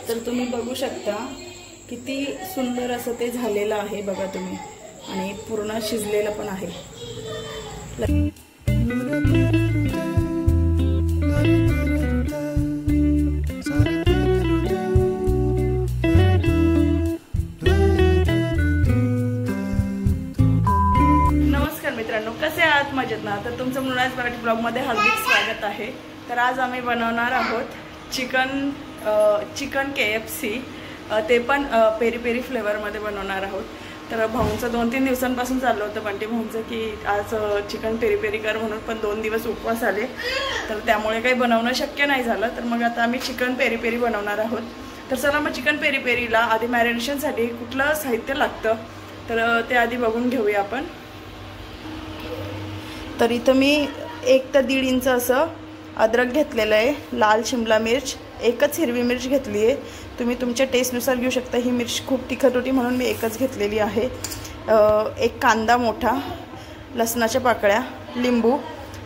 तर तुम्ही बघू शकता किती सुंदर असं ते झालेलं आहे बघा तुम्ही, आणि पूर्ण शिजलेलं पण आहे। नमस्कार मित्रांनो, कसे आहात? मजेत ना? तर तुमचं मृणाल मराठी ब्लॉगमध्ये हार्दिक स्वागत आहे। तर आज आम्ही बनवणार आहोत चिकन KFC, ते पण पेरी पेरी फ्लेवरमध्ये बनवणार आहोत। तर भाऊंचं 2-3 दिवसांपासून चाललं होतं बंटी भाऊंचं की आज चिकन पेरी पेरी कर म्हणून, पण 2 दिवस उपवास आले तर त्यामुळे काही बनवणं शक्य नाही झालं। तर मग आता आम्ही चिकन पेरी पेरी बनवणार आहोत। तर चला मग चिकन पेरी पेरीला आधी मॅरिनेशनसाठी कुठलं साहित्य लागतं तर ते आधी बघून घेऊया आपण। तर इथं मी 1 ते 1.5 इंच असं अद्रक घेतलेलं आहे, लाल शिमला मिर्च, एकच हिरवी मिर्च घेतली आहे, तुम्ही तुमच्या टेस्टनुसार घेऊ शकता। ही मिर्च खूप तिखट होती म्हणून मी एकच घेतलेली आहे। 1 कांदा मोठा, लसणाच्या पाकळ्या, लिंबू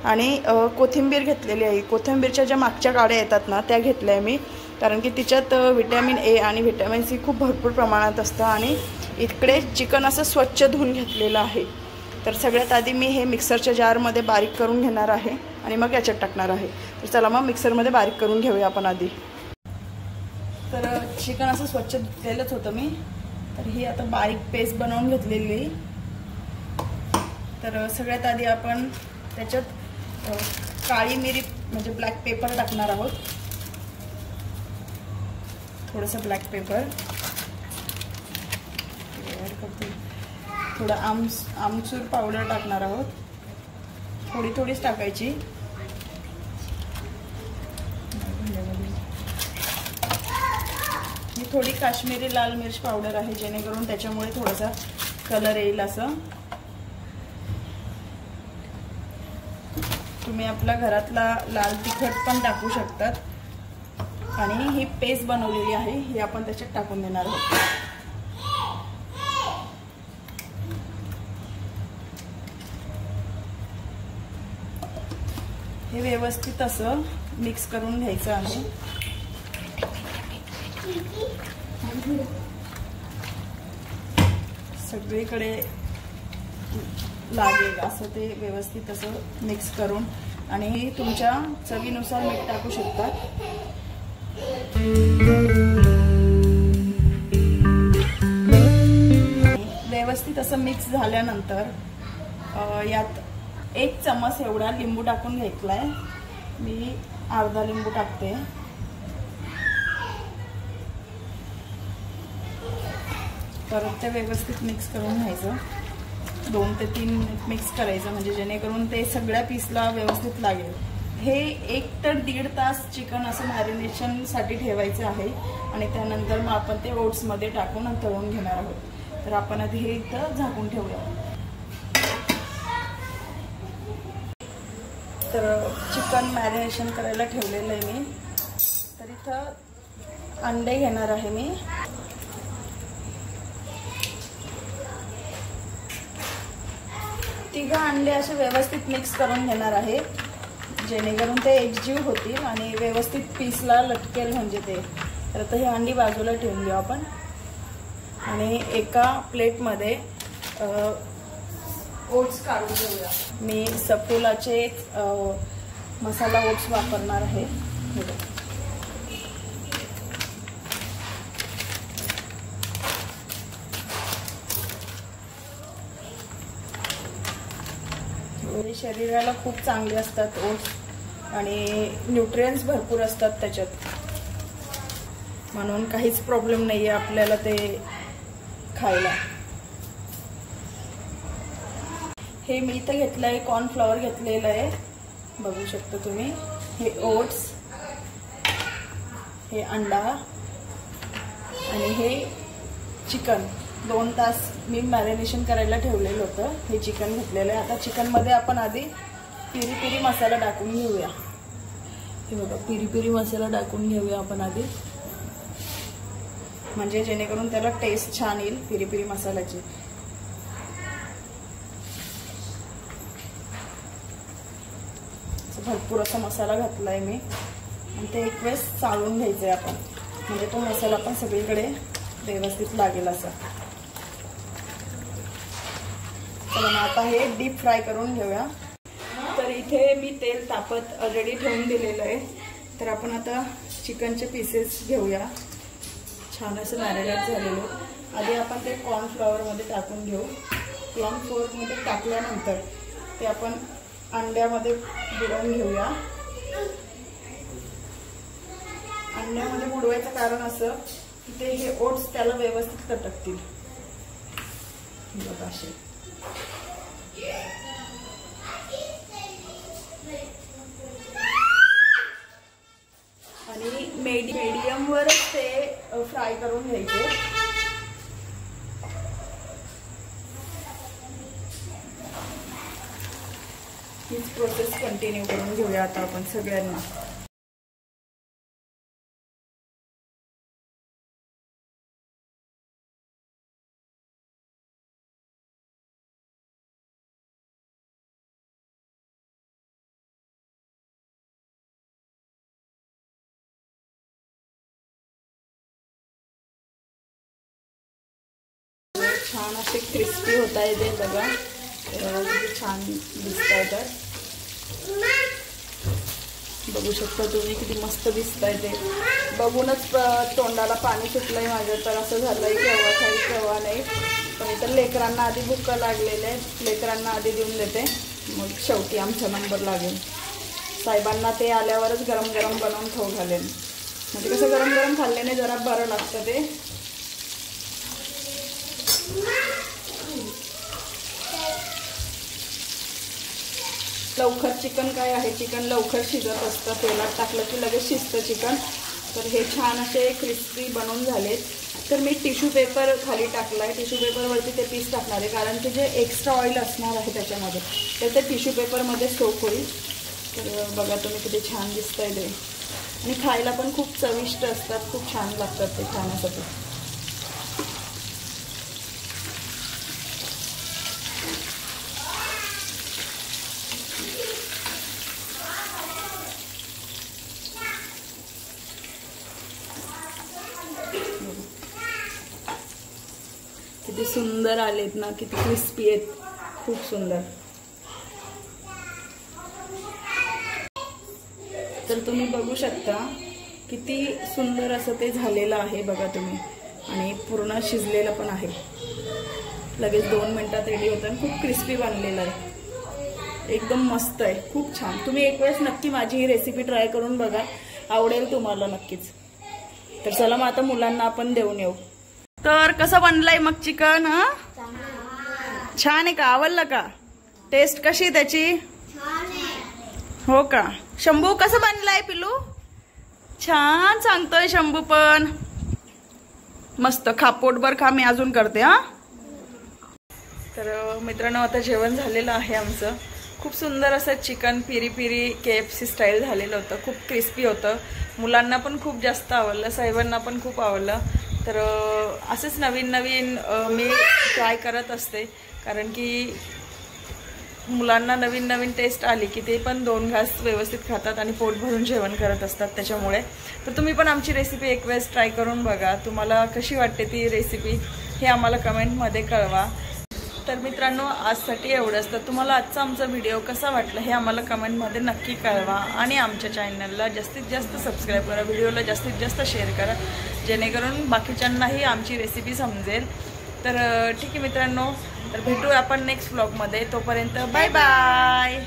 आणि कोथिंबीर घेतलेली आहे। कोथिंबीरच्या ज्या मागच्या काड्या येतात ना त्या घेतल्या आहे मी, कारण की तिच्यात व्हिटॅमिन ए आणि व्हिटॅमिन सी खूप भरपूर प्रमाणात असतं। आणि इकडे चिकन असं स्वच्छ धुवून घेतलेलं आहे। तर सगळ्यात आधी मी हे मिक्सरच्या जारमध्ये बारीक करून घेणार आहे आणि मग याच्यात टाकणार आहे। तर चला मग मिक्सरमध्ये बारीक करून घेऊया आपण आधी। तर चिकन असं स्वच्छ धुतलेलंच होतं मी, तर ही आता बारीक पेस्ट बनवून घेतलेली। तर सगळ्यात आधी आपण त्याच्यात काळी मिरी म्हणजे ब्लॅक पेपर टाकणार आहोत, थोडंसं ब्लॅक पेपर, थोडं आमचूर पावडर टाकणार आहोत, थोडी थोडीच टाकायची। ही थोडी काश्मीरी लाल मिर्च पावडर आहे, जेणेकरून त्याच्यामुळे थोडासा कलर येईल असं। तुम्ही आपल्या घरातला लाल तिखट पण टाकू शकतात। आणि ही पेस्ट बनवलेली आहे ही आपण त्याच्यात टाकून देणार आहोत। हे व्यवस्थित असं मिक्स करून घ्यायचं आहे। सगळीकडे लागेल असं ते व्यवस्थित असं मिक्स करून, आणि तुमच्या चवीनुसार मीठ टाकू शकता। व्यवस्थित असं मिक्स झाल्यानंतर यात 1 चमच एवढा लिंबू टाकून घेतलाय मी, अर्धा लिंबू टाकते। परत ते व्यवस्थित मिक्स करून घ्यायचं, 2 ते 3 मिनिट मिक्स करायचं, म्हणजे जेणेकरून ते सगळ्या पीसला व्यवस्थित लागेल। हे 1 ते 1.5 तास चिकन असं मॅरिनेशनसाठी ठेवायचं आहे, आणि त्यानंतर मग आपण ते ओट्समध्ये टाकून तळून घेणार आहोत। तर आपण आधी हे इथं झाकून ठेवूया। तर चिकन मॅरिनेशन करायला ठेवलेलं आहे मी। तर इथं अंडे घेणार आहे मी, 3 अंडे असे व्यवस्थित मिक्स करून घेणार आहे, जेणेकरून ते एकजीव होतील आणि व्यवस्थित पीसला लटकेल म्हणजे ते। तर आता ही अंडी बाजूला ठेवून घेऊ आपण, आणि एका प्लेटमध्ये ओट्स काढून घेऊया। मी सफोलाचे मसाला ओट्स वापरणार आहे। शरीराला खूप चांगले असतात ओट्स, आणि न्यूट्रिएंट्स भरपूर असतात त्याच्यात, म्हणून काहीच प्रॉब्लेम नाहीये आपल्याला ते खायला। हे मी इथं घेतलं आहे, कॉर्नफ्लॉवर घेतलेलं आहे, बघू शकता तुम्ही। हे ओट्स, हे अंडा आणि हे चिकन 2 तास मी मॅरिनेशन करायला ठेवलेलं होतं। हे चिकन घेतलेलं आहे। आता चिकनमध्ये आपण आधी पेरी पेरी मसाला टाकून घेऊया। हे बघा, पेरी पेरी मसाला टाकून घेऊया आपण आधी, म्हणजे जेणेकरून त्याला टेस्ट छान येईल पेरी पेरी मसाल्याची। भरपूर असा मसाला घातलाय मी, आणि ते एक वेळेस चाळून घ्यायचंय आपण। म्हणजे तो मसाला पण सगळीकडे व्यवस्थित लागेल असा. चला मग आता हे डीप फ्राय करून घेऊया. तर इथे मी तेल तापत ऑलरेडी ठेवून दिलेलं आहे. तर आपण आता चिकनचे पीसेस घेऊया, छान असं मॅरिनेट झालेलं. आधी आपण ते कॉर्नफ्लॉवरमध्ये टाकून घेऊ. कॉर्नफ्लॉवरमध्ये टाकल्यानंतर ते आपण अंड्यामध्ये बुडवून घेऊया. अंड्यामध्ये बुडवायचं कारण असं की ते हे ओट्स त्याला व्यवस्थित लटकतील. बघा असे. आणि मीडियमवरच ते फ्राय करून घ्यायचे. हीच प्रोसेस कंटिन्यू करून घेऊया आता आपण सगळ्यांना. छान असे क्रिस्पी होत आहे ते बघा, छान दिसत आहे. तर बघू शकता तुम्ही किती मस्त दिसत आहे ते. बघूनच तोंडाला पाणी सुटलंय माझं. तर असं झालंय केव्हा खाई केव्हा नाही. पण इतर लेकरांना आधी भूक लागलेले आहे, लेकरांना आधी देऊन देते, मग शेवटी आमचा नंबर लागेल. साहेबांना ते आल्यावरच गरम गरम बनवून खाऊ घालेन. म्हणजे कसं गरम गरम खाल्ल्याने जरा बरं लागतं ते. लवकर चिकन काय आहे, चिकन लवकर शिजत असतं. तेलात टाकलं की लगेच शिजतं चिकन. तर हे छान असे क्रिस्पी बनवून झालेत. तर मी टिश्यू पेपर खाली टाकलाय. टिश्यू पेपरवरती ते पीस टाकणार आहे, कारण की जे एक्स्ट्रा ऑइल असणार आहे त्याच्यामध्ये तर ते टिश्यू पेपरमध्ये सोक होईल. तर बघा तुम्ही किती छान दिसतंय ते. आणि खायला पण खूप चविष्ट असतात, खूप छान लागतात ते खाण्यासाठी. किती सुंदर आलेत ना, किती क्रिस्पी आहेत, खूप सुंदर. तर तुम्ही बघू शकता किती सुंदर असं ते झालेलं आहे बघा तुम्ही. आणि पूर्ण शिजलेलं पण आहे. लगेच 2 मिनिटात रेडी होतं. खूप क्रिस्पी बनलेलं आहे, एकदम मस्त आहे, खूप छान. तुम्ही एक वेळेस नक्की माझी ही रेसिपी ट्राय करून बघा, आवडेल तुम्हाला नक्कीच. तर चला मग आता मुलांना आपण देऊन येऊ. तर कसं बनलंय मग चिकन? छान आहे का? आवडलं का? टेस्ट कशी त्याची? हो का? शंभू कसं बनलंय पिलू? छान सांगतोय शंभू पण. मस्त खा, पोटभर खा, मी अजून करते. हा तर मित्रांनो आता जेवण झालेलं आहे आमचं. खूप सुंदर असं चिकन पिरी पिरी KFC स्टाईल झालेलं होतं. खूप क्रिस्पी होतं. मुलांना पण खूप जास्त आवडलं, साहेबांना पण खूप आवडलं. तर असेच नवीन नवीन मी ट्राय करत असते, कारण की मुलांना नवीन नवीन टेस्ट आली की ते पण 2 घास व्यवस्थित खातात आणि पोट भरून जेवण करत असतात त्याच्यामुळे. तर तुम्ही पण आमची रेसिपी एक वेळेस ट्राय करून बघा. तुम्हाला कशी वाटते ती रेसिपी हे आम्हाला कमेंटमध्ये कळवा. तर मित्रांनो आजसाठी एवढंच. तर तुम्हाला आजचा आमचा व्हिडिओ कसा वाटला हे आम्हाला कमेंटमध्ये नक्की कळवा. आणि आमच्या चॅनलला जास्तीत जास्त सबस्क्राईब करा, व्हिडिओला जास्तीत जास्त शेअर करा, जेणेकरून बाकीच्यांनाही आमची रेसिपी समजेल. तर ठीक आहे मित्रांनो, तर भेटू आपण नेक्स्ट व्लॉगमध्ये. तोपर्यंत बाय बाय.